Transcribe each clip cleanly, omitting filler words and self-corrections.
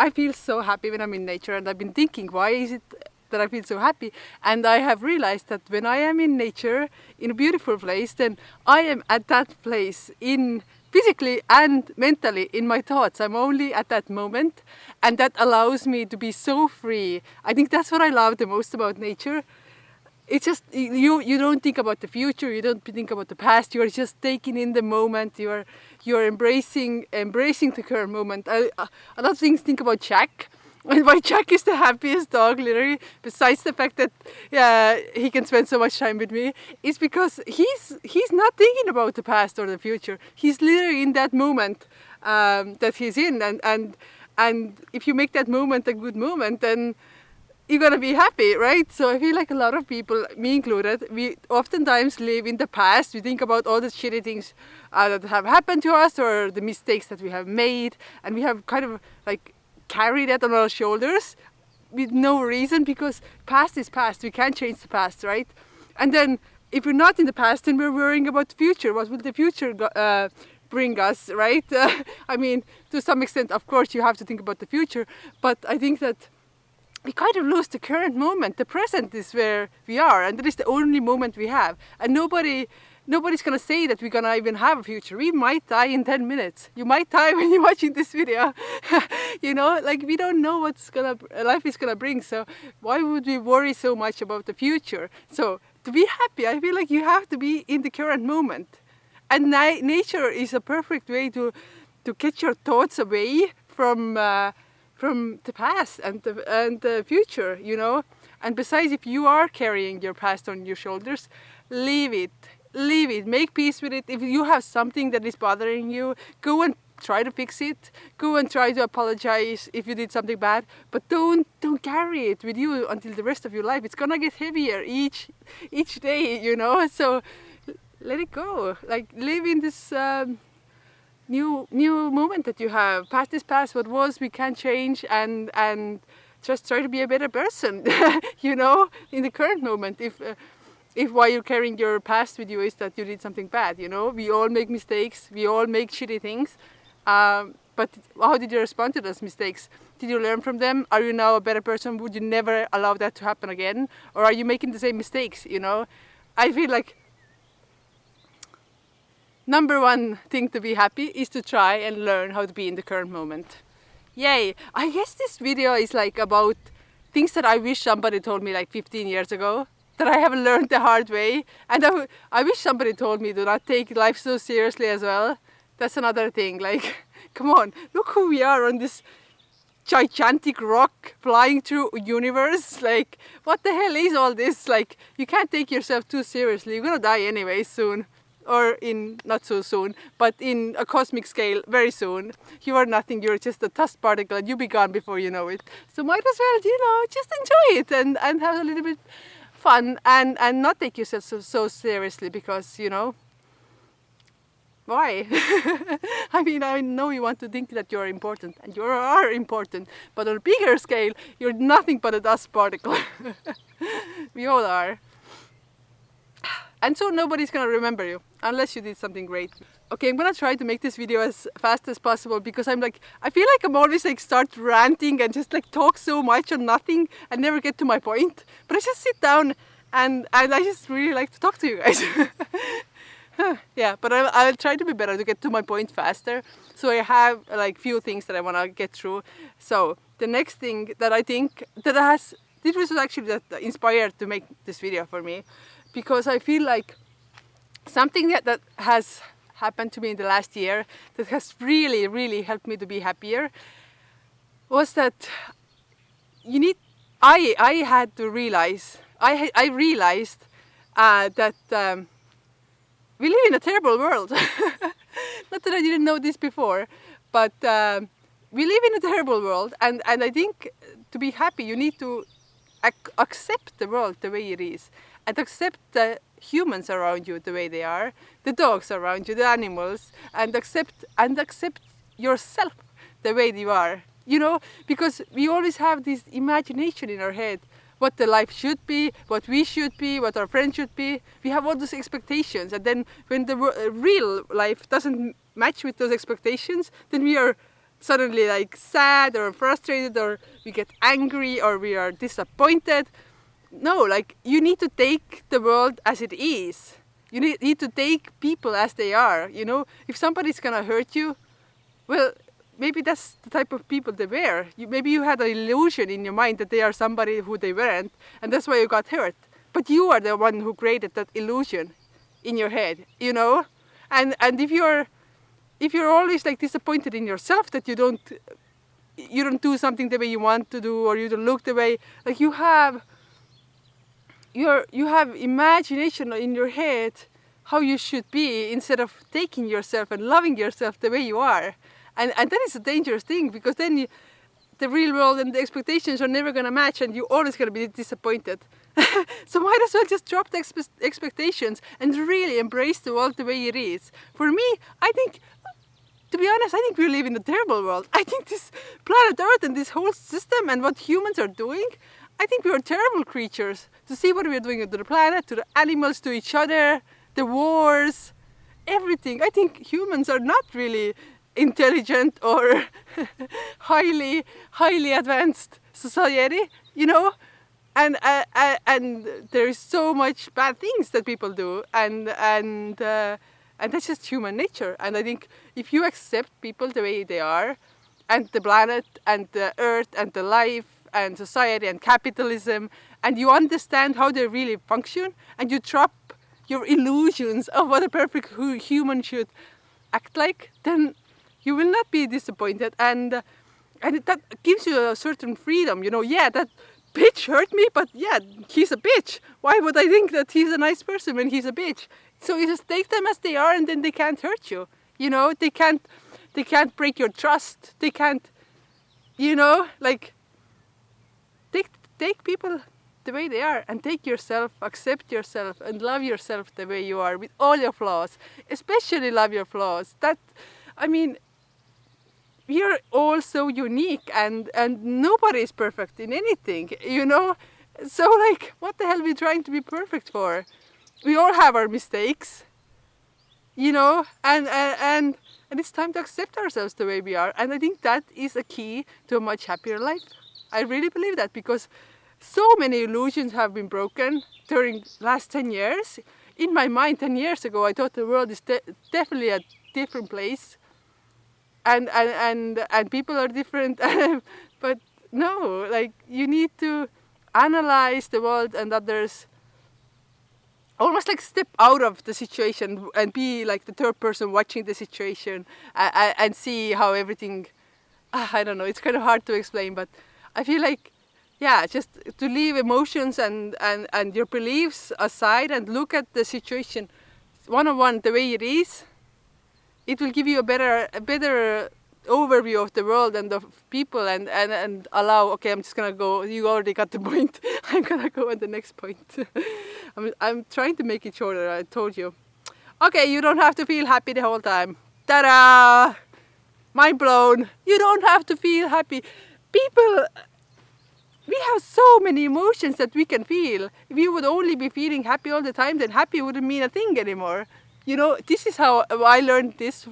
I feel so happy when I'm in nature, and I've been thinking, why is it that I feel so happy? And I have realized that when I am in nature, in a beautiful place, then I am at that place in physically and mentally in my thoughts. I'm only at that moment, and that allows me to be so free. I think that's what I love the most about nature. It's just you don't think about the future, you don't think about the past, you're just taking in the moment, you're embracing the current moment. A lot of things think about Jack, and why Jack is the happiest dog, literally, besides the fact that he can spend so much time with me, is because he's not thinking about the past or the future. He's literally in that moment that he's in, and if you make that moment a good moment, then you're gonna be happy, right? So I feel like a lot of people, me included, we oftentimes live in the past. We think about all the shitty things that have happened to us, or the mistakes that we have made, and we have kind of like carry that on our shoulders with no reason, because past is past. We can't change the past, right? And then if we're not in the past, then we're worrying about the future. What will the future bring us, right? I mean, to some extent, of course, you have to think about the future, but I think that we kind of lose the current moment. The present is where we are, and that is the only moment we have. And nobody's gonna say that we're gonna even have a future. We might die in 10 minutes. You might die when you're watching this video. You know, like, we don't know what's life is gonna bring. So why would we worry so much about the future? So to be happy, I feel like you have to be in the current moment. And nature is a perfect way to get your thoughts away from the past and the future, you know. And besides, if you are carrying your past on your shoulders, leave it, make peace with it. If you have something that is bothering you, go and try to fix it, go and try to apologize if you did something bad, but don't carry it with you until the rest of your life. It's gonna get heavier each day, you know. So let it go, like, live in this new moment that you have. Past is past. What was, we can't change, and just try to be a better person, you know, in the current moment. If why you're carrying your past with you is that you did something bad, you know. We all make mistakes. We all make shitty things. But how did you respond to those mistakes? Did you learn from them? Are you now a better person? Would you never allow that to happen again? Or are you making the same mistakes, you know? I feel like number one thing to be happy is to try and learn how to be in the current moment. Yay! I guess this video is like about things that I wish somebody told me like 15 years ago, that I have learned the hard way. And I wish somebody told me to not take life so seriously as well. That's another thing. Like, come on, look who we are on this gigantic rock flying through a universe. Like, what the hell is all this? Like, you can't take yourself too seriously. You're gonna die anyway soon. Or in, not so soon, but in a cosmic scale, very soon. You are nothing, you're just a dust particle, and you'll be gone before you know it. So might as well, you know, just enjoy it and have a little bit fun, and not take yourself so seriously, because, you know, why? I mean, I know you want to think that you're important, and you are important, but on a bigger scale, you're nothing but a dust particle. We all are. And so nobody's gonna remember you, unless you did something great. Okay, I'm gonna try to make this video as fast as possible, because I feel like I'm always like start ranting and just like talk so much on nothing and never get to my point. But I just sit down and I just really like to talk to you guys. Yeah, but I'll try to be better, to get to my point faster. So I have like few things that I wanna get through. So the next thing that I think this was actually that inspired to make this video for me. Because I feel like something that has happened to me in the last year that has really, really helped me to be happier was that I had to realize, I realized that we live in a terrible world. Not that I didn't know this before, but we live in a terrible world, and I think to be happy you need to accept the world the way it is. And accept the humans around you the way they are, the dogs around you, the animals, and accept yourself the way you are. You know, because we always have this imagination in our head, what the life should be, what we should be, what our friends should be. We have all those expectations, and then when the real life doesn't match with those expectations, then we are suddenly like sad or frustrated, or we get angry, or we are disappointed. No, like you need to take the world as it is. You need to take people as they are. You know, if somebody's gonna hurt you, well, maybe that's the type of people they were. Maybe you had an illusion in your mind that they are somebody who they weren't, and that's why you got hurt. But you are the one who created that illusion in your head, you know. And if you're always like disappointed in yourself that you don't do something the way you want to do, or you don't look the way, like you have imagination in your head how you should be, instead of taking yourself and loving yourself the way you are. And that is a dangerous thing, because then the real world and the expectations are never going to match, and you're always going to be disappointed. So might as well just drop the expectations and really embrace the world the way it is. For me, I think, to be honest, I think we live in a terrible world. I think this planet Earth and this whole system and what humans are doing, I think we are terrible creatures. To see what we are doing to the planet, to the animals, to each other, the wars, everything. I think humans are not really intelligent or highly advanced society, you know. And there is so much bad things that people do, and that's just human nature. And I think if you accept people the way they are, and the planet and the earth and the life and society and capitalism, and you understand how they really function, and you drop your illusions of what a perfect human should act like, then you will not be disappointed, and that gives you a certain freedom. You know, yeah, that bitch hurt me, but yeah, he's a bitch. Why would I think that he's a nice person when he's a bitch? So you just take them as they are, and then they can't hurt you. You know, they can't break your trust. They can't, you know, like take people the way they are, and take yourself, accept yourself, and love yourself the way you are with all your flaws. Especially love your flaws. That, I mean, we are all so unique, and nobody is perfect in anything, you know. So like, what the hell are we trying to be perfect for? We all have our mistakes, you know, and it's time to accept ourselves the way we are. And I think that is a key to a much happier life. I really believe that, because so many illusions have been broken during last 10 years. In my mind, 10 years ago, I thought the world is definitely a different place. And people are different, but no, like you need to analyze the world and others, almost like step out of the situation and be like the third person watching the situation, and see how everything, I don't know, it's kind of hard to explain, but I feel like, yeah, just to leave emotions and your beliefs aside and look at the situation one-on-one the way it is. It will give you a better overview of the world and of people, and allow, okay, I'm just gonna go, you already got the point, I'm gonna go on the next point. I'm trying to make it shorter, I told you. Okay, you don't have to feel happy the whole time. Ta-da! Mind blown. You don't have to feel happy. People, we have so many emotions that we can feel. If you would only be feeling happy all the time, then happy wouldn't mean a thing anymore. You know, this is how I learned this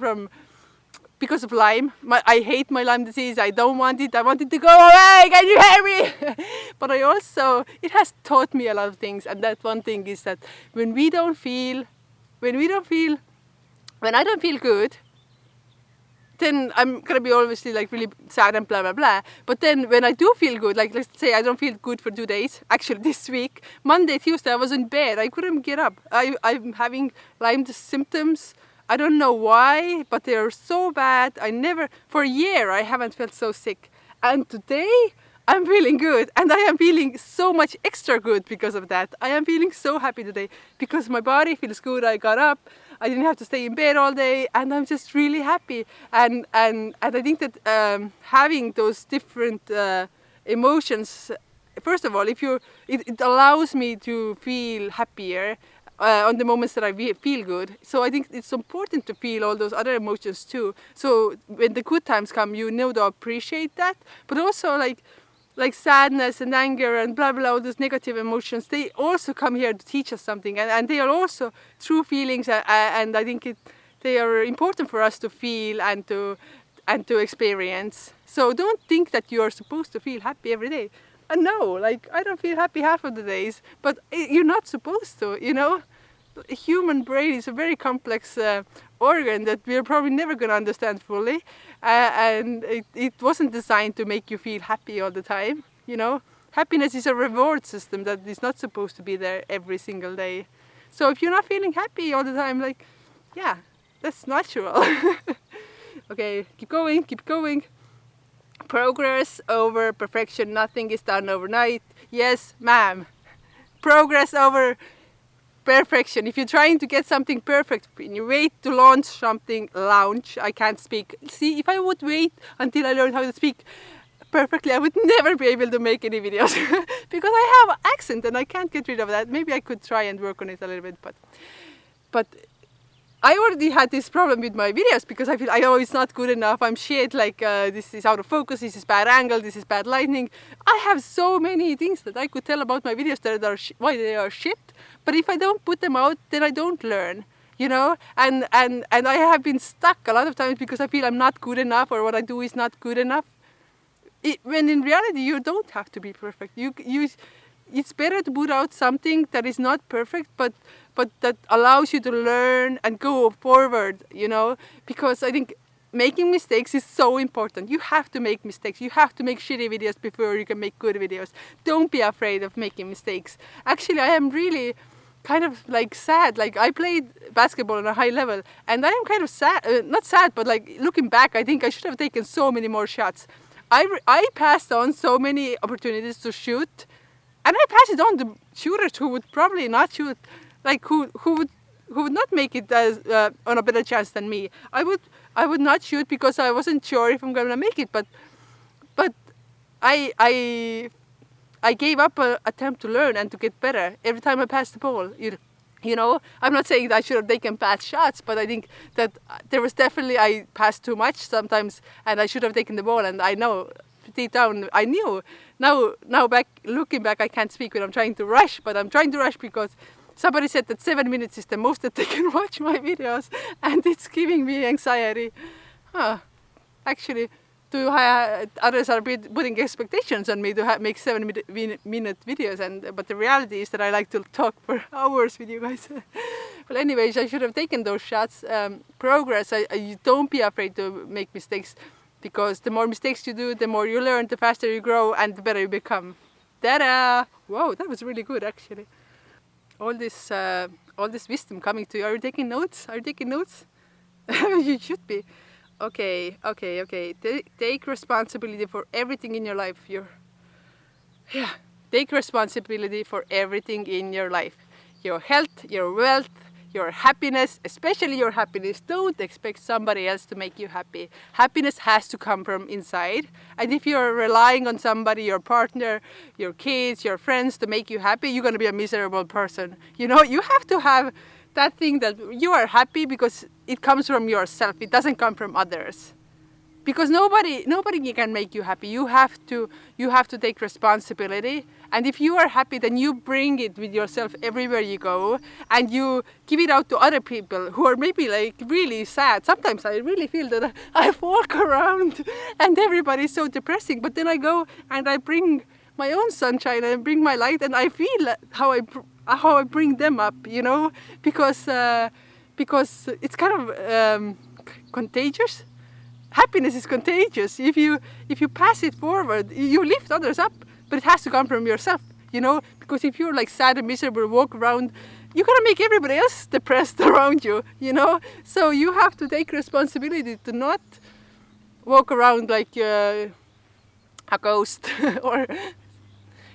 because of Lyme. I hate my Lyme disease. I don't want it. I want it to go away. Can you hear me? But it has taught me a lot of things. And that one thing is that when I don't feel good, then I'm gonna be obviously like really sad and blah blah blah. But then when I do feel good, like let's say I don't feel good for 2 days, actually this week, Monday, Tuesday, I was in bed, I couldn't get up. I'm having Lyme symptoms. I don't know why, but they are so bad. For a year I haven't felt so sick. And today I'm feeling good, and I am feeling so much extra good because of that. I am feeling so happy today because my body feels good. I got up, I didn't have to stay in bed all day, and I'm just really happy. And I think that having those different emotions, first of all, it allows me to feel happier on the moments that I feel good. So I think it's important to feel all those other emotions too. So when the good times come, you know to appreciate that, but also like sadness and anger and blah blah, all those negative emotions, they also come here to teach us something, and they are also true feelings, and I think they are important for us to feel and and to experience. So don't think that you're supposed to feel happy every day. And no, like I don't feel happy half of the days, but you're not supposed to, you know. The human brain is a very complex organ that we're probably never going to understand fully, and it wasn't designed to make you feel happy all the time, you know. Happiness is a reward system that is not supposed to be there every single day. So if you're not feeling happy all the time, like, yeah, that's natural. Okay, keep going, keep going. Progress over perfection. Nothing is done overnight. Yes, ma'am. Progress over perfection. If you're trying to get something perfect and you wait to launch something, I can't speak. See, if I would wait until I learned how to speak perfectly, I would never be able to make any videos because I have an accent and I can't get rid of that. Maybe I could try and work on it a little bit, but I already had this problem with my videos because I feel, it's not good enough, I'm shit, like this is out of focus, this is bad angle, this is bad lighting. I have so many things that I could tell about my videos that are why they are shit, but if I don't put them out, then I don't learn, you know, and I have been stuck a lot of times because I feel I'm not good enough or what I do is not good enough. When in reality you don't have to be perfect. It's better to put out something that is not perfect, but that allows you to learn and go forward, you know, because I think making mistakes is so important. You have to make mistakes. You have to make shitty videos before you can make good videos. Don't be afraid of making mistakes. Actually, I am really kind of like sad. Like I played basketball on a high level and I am kind of sad, not sad, but like looking back, I think I should have taken so many more shots. I passed on so many opportunities to shoot, and I passed it on to shooters who would probably not shoot, like who would not make it as on a better chance than me. I would not shoot because I wasn't sure if I'm gonna make it, but I gave up an attempt to learn and to get better every time I passed the ball. You know, I'm not saying that I should have taken bad shots, but I think that there was definitely, I passed too much sometimes and I should have taken the ball, and I know deep down I knew. Now looking back, I can't speak when I'm trying to rush, but I'm trying to rush because somebody said that 7 minutes is the most that they can watch my videos, and it's giving me anxiety. Actually, others are putting expectations on me to make 7-minute videos, but the reality is that I like to talk for hours with you guys. But anyways, I should have taken those shots. Progress, you don't be afraid to make mistakes, because the more mistakes you do, the more you learn, the faster you grow, and the better you become. Ta-da! Whoa, that was really good actually. All this wisdom coming to you. Are you taking notes? You should be. Okay. Take responsibility for everything in your life. Take responsibility for everything in your life. Your health, your wealth, your happiness, especially your happiness. Don't expect somebody else to make you happy. Happiness has to come from inside. And if you're relying on somebody, your partner, your kids, your friends to make you happy, you're going to be a miserable person. You know, you have to have that thing that you are happy because it comes from yourself. It doesn't come from others. Because nobody can make you happy. You have to take responsibility. And if you are happy, then you bring it with yourself everywhere you go, and you give it out to other people who are maybe like really sad. Sometimes I really feel that I walk around and everybody's so depressing, but then I go and I bring my own sunshine and bring my light, and I feel how I bring them up, you know, because it's kind of contagious. Happiness is contagious. If you pass it forward, you lift others up, but it has to come from yourself, you know, because if you're like sad and miserable, walk around, you're gonna make everybody else depressed around you, you know. So you have to take responsibility to not walk around like a ghost or,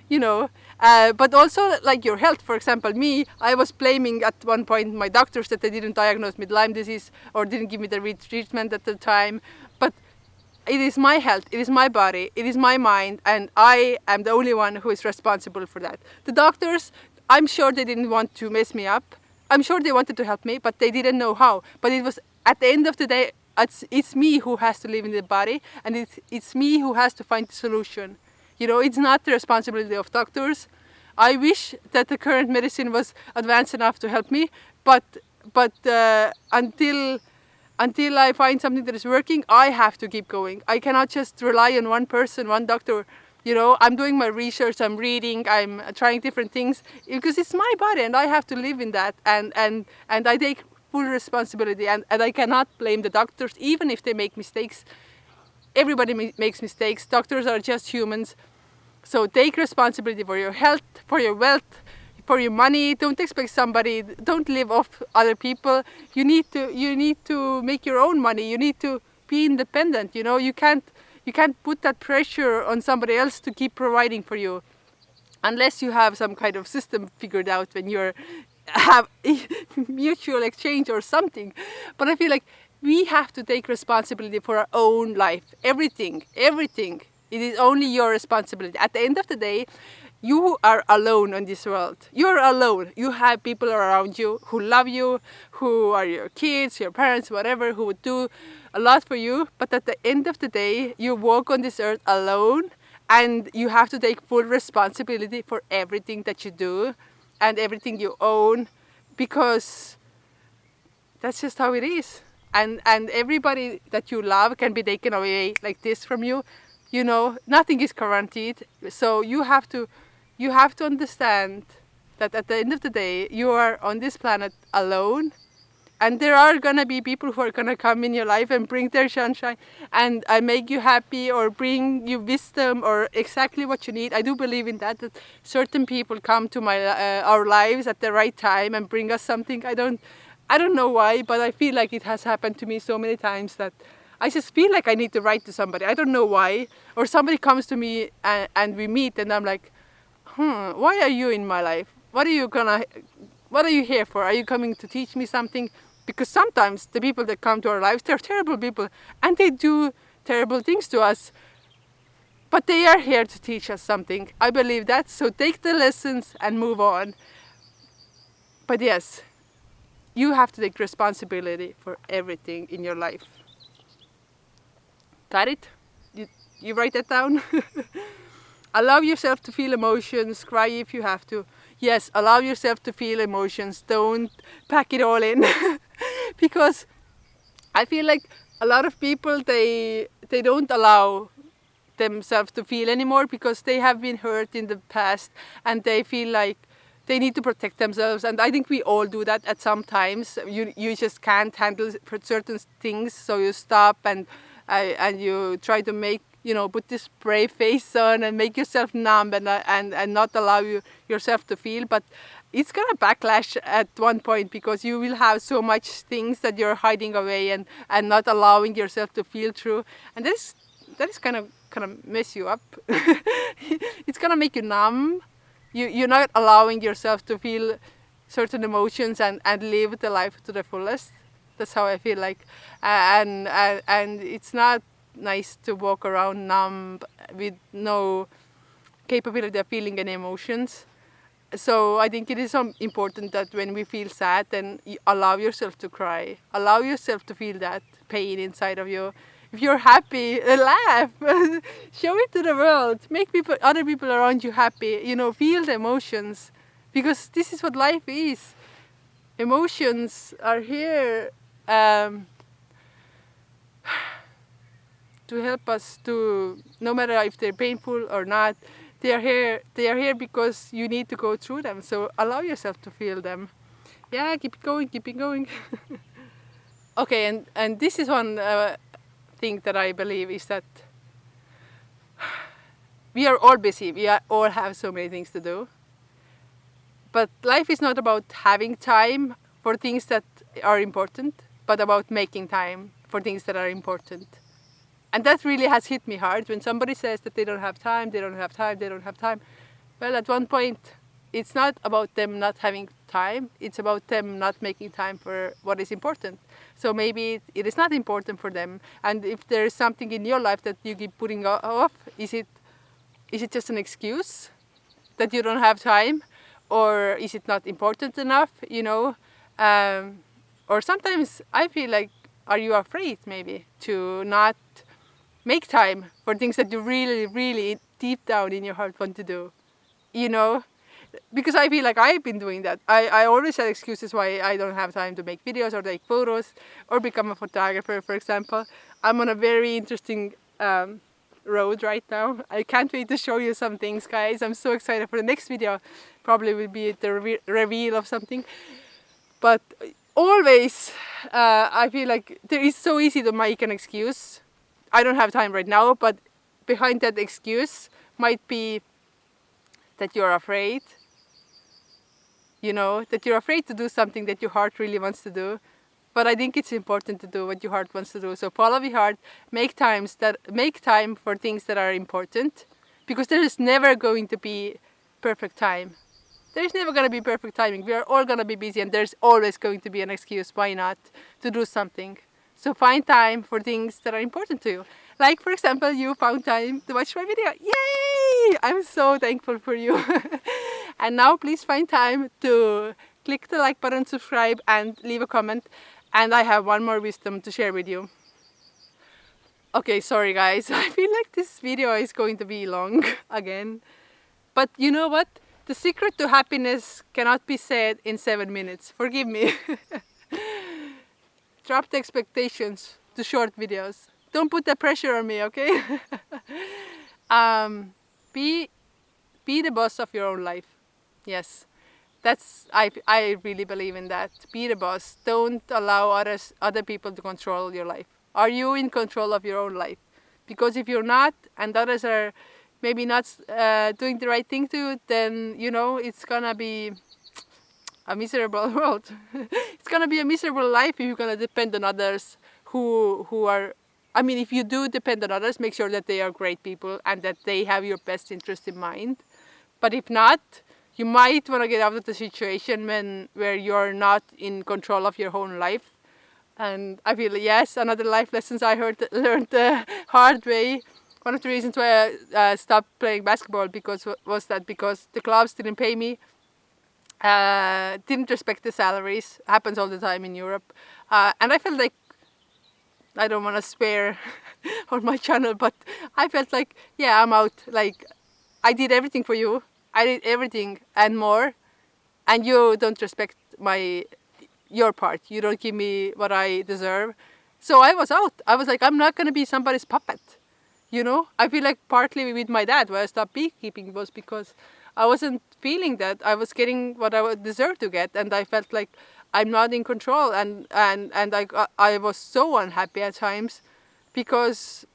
you know. But also like your health. For example, me, I was blaming at one point my doctors that they didn't diagnose me with Lyme disease or didn't give me the right treatment at the time. But it is my health, it is my body, it is my mind, and I am the only one who is responsible for that. The doctors, I'm sure they didn't want to mess me up. I'm sure they wanted to help me, but they didn't know how. But it was, at the end of the day, it's me who has to live in the body, and it's me who has to find the solution. You know, it's not the responsibility of doctors. I wish that the current medicine was advanced enough to help me, but until until I find something that is working, I have to keep going. I cannot just rely on one person, one doctor. I'm doing my research, I'm reading, I'm trying different things because it's my body and I have to live in that. And I take full responsibility, and I cannot blame the doctors even if they make mistakes. Everybody makes mistakes. Doctors are just humans. So take responsibility for your health, for your wealth, for your money. Don't expect somebody. Don't live off other people. You need to make your own money. You need to be independent. You can't put that pressure on somebody else to keep providing for you, unless you have some kind of system figured out when you're have mutual exchange or something. But I feel like we have to take responsibility for our own life. Everything. It is only your responsibility. At the end of the day, you are alone on this world. You're alone. You have people around you who love you, who are your kids, your parents, whatever, who would do a lot for you. But at the end of the day, you walk on this earth alone, and you have to take full responsibility for everything that you do and everything you own, because that's just how it is. And everybody that you love can be taken away like this from you. Nothing is guaranteed. So you have to understand that at the end of the day, you are on this planet alone. And there are going to be people who are going to come in your life and bring their sunshine and make you happy or bring you wisdom or exactly what you need. I do believe in that certain people come to our lives at the right time and bring us something. I don't know why, but I feel like it has happened to me so many times that I just feel like I need to write to somebody. I don't know why. Or somebody comes to me and we meet and I'm like, why are you in my life? What are you here for? Are you coming to teach me something? Because sometimes the people that come to our lives, they're terrible people and they do terrible things to us. But they are here to teach us something. I believe that. So take the lessons and move on. But yes, you have to take responsibility for everything in your life. Got it? You write that down? Allow yourself to feel emotions. Cry if you have to. Yes, allow yourself to feel emotions. Don't pack it all in. Because I feel like a lot of people, they don't allow themselves to feel anymore because they have been hurt in the past and they feel like they need to protect themselves. And I think we all do that at some times. You just can't handle certain things, so you stop and you try to make, put this brave face on and make yourself numb and not allow yourself to feel. But it's going to backlash at one point because you will have so much things that you're hiding away and not allowing yourself to feel through. And that is kind of mess you up. It's going to make you numb. You're not allowing yourself to feel certain emotions and live the life to the fullest. That's how I feel like. And it's not nice to walk around numb with no capability of feeling any emotions. So I think it is important that when we feel sad, then you allow yourself to cry. Allow yourself to feel that pain inside of you. If you're happy, laugh. Show it to the world. Make other people around you happy. Feel the emotions. Because this is what life is. Emotions are here to help us to, no matter if they're painful or not, they are here because you need to go through them. So allow yourself to feel them. Yeah, keep it going. Okay, and this is one thing that I believe is that we are all busy. We all have so many things to do. But life is not about having time for things that are important, but about making time for things that are important. And that really has hit me hard when somebody says that they don't have time. Well, at one point, it's not about them not having time. It's about them not making time for what is important. So maybe it is not important for them. And if there is something in your life that you keep putting off, is it just an excuse that you don't have time? Or is it not important enough, Or sometimes I feel like, are you afraid maybe to not make time for things that you really, really deep down in your heart want to do? because I feel like I've been doing that. I always had excuses why I don't have time to make videos or take photos or become a photographer, for example. I'm on a very interesting road right now. I can't wait to show you some things, guys. I'm so excited for the next video. Probably will be the reveal of something. But always, I feel like it's so easy to make an excuse. I don't have time right now, but behind that excuse might be that you're afraid. You know, that you're afraid to do something that your heart really wants to do. But I think it's important to do what your heart wants to do. So follow your heart, make time for things that are important, because there is never going to be perfect time. There's never going to be perfect timing. We are all going to be busy, and there's always going to be an excuse why not to do something. So find time for things that are important to you. Like, for example, you found time to watch my video. Yay! I'm so thankful for you. And now please find time to click the like button, subscribe, and leave a comment. And I have one more wisdom to share with you. Okay, sorry guys. I feel like this video is going to be long again. But you know what? The secret to happiness cannot be said in 7 minutes. Forgive me. Drop the expectations to short videos. Don't put the pressure on me, okay? Be the boss of your own life. Yes, I really believe in that. Be the boss. Don't allow other people to control your life. Are you in control of your own life? Because if you're not, and others are maybe not doing the right thing to you, then you know it's gonna be a miserable world. It's gonna be a miserable life if you're gonna depend on others who are. I mean, if you do depend on others, make sure that they are great people and that they have your best interest in mind. But if not, you might want to get out of the situation where you're not in control of your own life. And I feel, yes, another life lessons I learned the hard way. One of the reasons why I stopped playing basketball was that because the clubs didn't pay me, didn't respect the salaries. Happens all the time in Europe. And I felt like, I don't want to swear on my channel, but I felt like, yeah, I'm out. Like, I did everything for you. I did everything and more, and you don't respect your part. You don't give me what I deserve. So I was out. I was like, I'm not going to be somebody's puppet. You know, I feel like partly with my dad why I stopped beekeeping was because I wasn't feeling that I was getting what I deserved to get, and I felt like I'm not in control, and I was so unhappy at times because,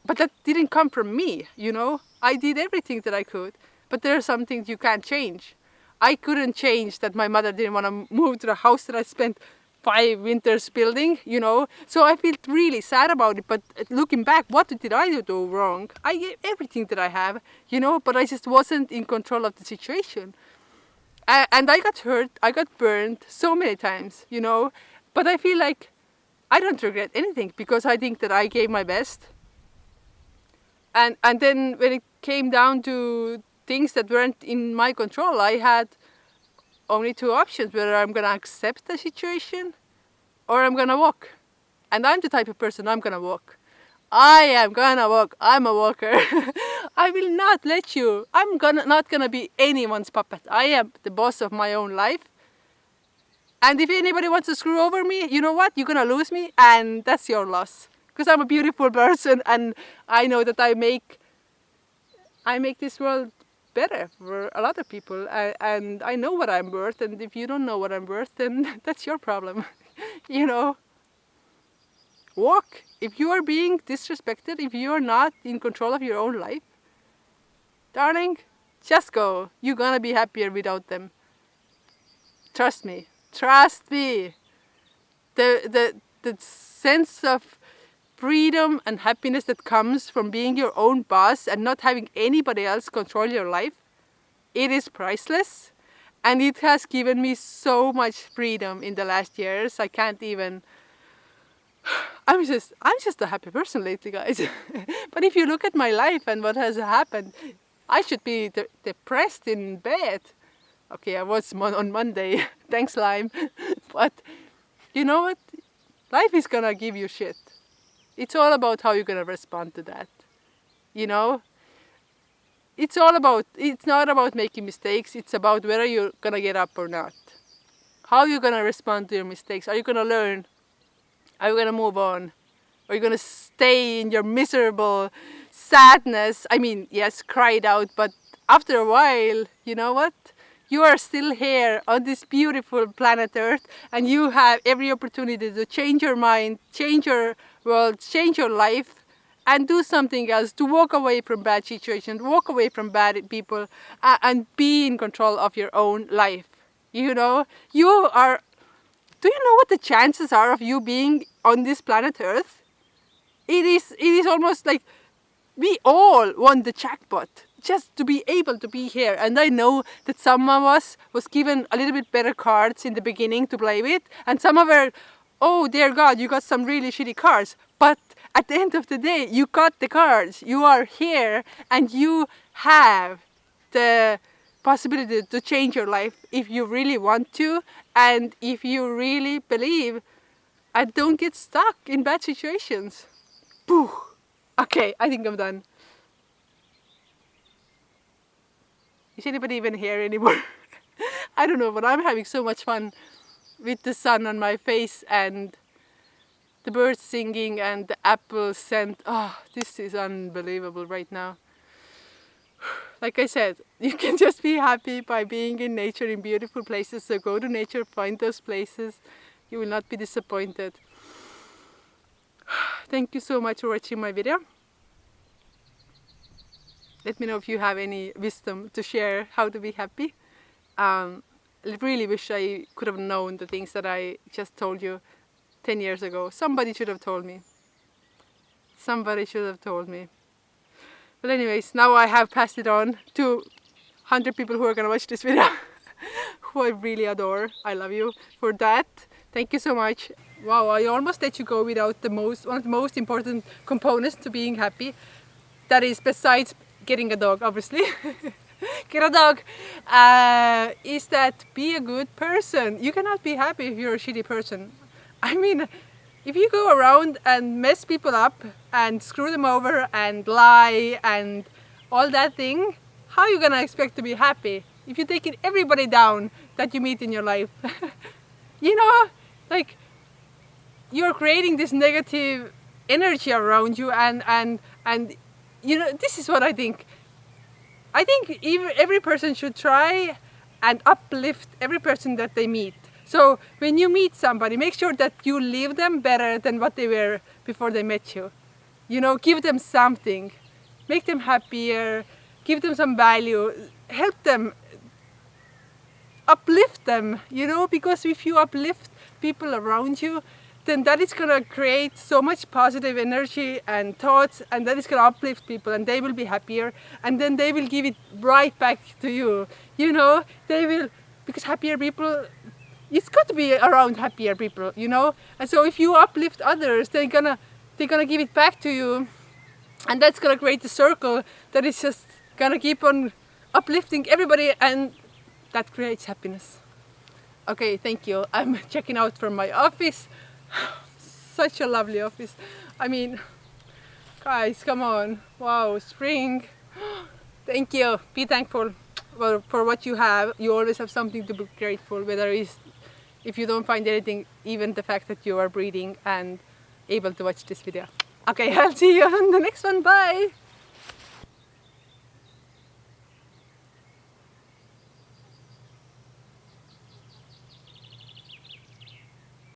but that didn't come from me, you know. I did everything that I could, but there are some things you can't change. I couldn't change that my mother didn't want to move to the house that I spent 5 winters building, you know. So I felt really sad about it, but looking back, what did I do wrong? I gave everything that I have, you know, but I just wasn't in control of the situation. And I got hurt, I got burned so many times, you know, but I feel like I don't regret anything because I think that I gave my best. And then when it came down to things that weren't in my control, I had only 2 options, whether I'm going to accept the situation or I'm going to walk. And I'm the type of person, I'm going to walk. I am gonna walk. I'm a walker. I will not let you. I'm not gonna be anyone's puppet. I am the boss of my own life. And if anybody wants to screw over me, you know what? You're gonna lose me, and that's your loss. Because I'm a beautiful person, and I know that I make this world better for a lot of people. And I know what I'm worth. And if you don't know what I'm worth, then that's your problem. You know. Walk. If you are being disrespected, if you are not in control of your own life, darling, just go. You're gonna be happier without them. Trust me. Trust me. The sense of freedom and happiness that comes from being your own boss and not having anybody else control your life, it is priceless. And it has given me so much freedom in the last years. I can't even... I'm just a happy person lately, guys. But if you look at my life and what has happened, I should be depressed in bed. Okay, I was on Monday. Thanks, Lime. But you know what? Life is gonna give you shit. It's all about how you're gonna respond to that. You know? it's not about making mistakes, it's about whether you're gonna get up or not. How you're gonna respond to your mistakes. Are you gonna learn? Are you gonna move on? Are you gonna stay in your miserable sadness? I mean, yes, cry it out, but after a while, you know what? You are still here on this beautiful planet Earth, and you have every opportunity to change your mind, change your world, change your life, and do something else, to walk away from bad situations, walk away from bad people, and be in control of your own life. You know, do you know what the chances are of you being on this planet Earth? It is almost like we all won the jackpot just to be able to be here. And I know that some of us was given a little bit better cards in the beginning to play with, and some of us, oh dear God, you got some really shitty cards. But at the end of the day, you got the cards. You are here, and you have the possibility to change your life if you really want to, and if you really believe, and don't get stuck in bad situations. Pooh. Okay, I think I'm done. Is anybody even here anymore? I don't know, but I'm having so much fun with the sun on my face and the birds singing and the apple scent. Oh, this is unbelievable right now. Like I said, you can just be happy by being in nature, in beautiful places. So go to nature, find those places. You will not be disappointed. Thank you so much for watching my video. Let me know if you have any wisdom to share how to be happy. I really wish I could have known the things that I just told you 10 years ago. Somebody should have told me. Somebody should have told me. But anyways, now I have passed it on to 100 people who are gonna watch this video, who I really adore. I love you for that. Thank you so much. Wow, I almost let you go without one of the most important components to being happy. That is, besides getting a dog, obviously. Get a dog. Is that be a good person. You cannot be happy if you're a shitty person. I mean, if you go around and mess people up and screw them over and lie and all that thing, how are you gonna expect to be happy if you're taking everybody down that you meet in your life? You know, like, you're creating this negative energy around you, and you know, this is what I think. I think every person should try and uplift every person that they meet. So when you meet somebody, make sure that you leave them better than what they were before they met you. You know, give them something, make them happier, give them some value, help them, uplift them, you know, because if you uplift people around you, then that is going to create so much positive energy and thoughts, and that is going to uplift people, and they will be happier, and then they will give it right back to you. You know, they will, because happier people, it's got to be around happier people, you know. And so if you uplift others, they're gonna give it back to you, and that's gonna create a circle that is just gonna keep on uplifting everybody, and that creates happiness. Okay, thank you. I'm checking out from my office. Such a lovely office. I mean, guys, come on. Wow, spring. Thank you. Be thankful for what you have. You always have something to be grateful, whether it's, if you don't find anything, even the fact that you are breathing and able to watch this video. Okay, I'll see you on the next one. Bye.